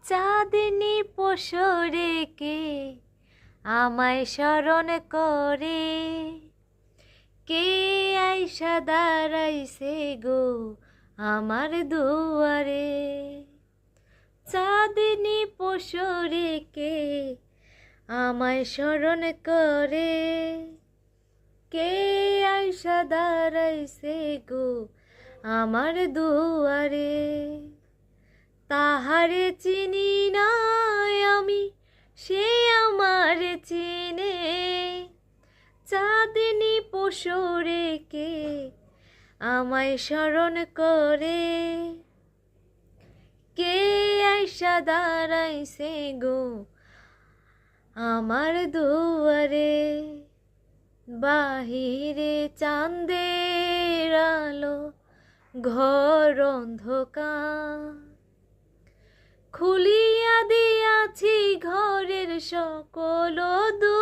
চাঁদনি পশরে কে আমায় স্মরণ করে, কে আইসা দাঁড়াইছে গো আমার দুয়ারে। চাঁদনি পশরে কে আমায় স্মরণ করে, কে আইসা দাঁড়াইছে গো আমার দুয়ারে। তাহারে চিনি না আমি, সে আমার চিনে, চাঁদনি পশরে কে আমায় স্মরণ করে, কে আইসা দাঁড়াইছে গো আমার দুয়ারে। বাহিরে চাঁদের আলো, ঘর অন্ধকার, খুলিয়া দিয়াছি ঘরের সকল দু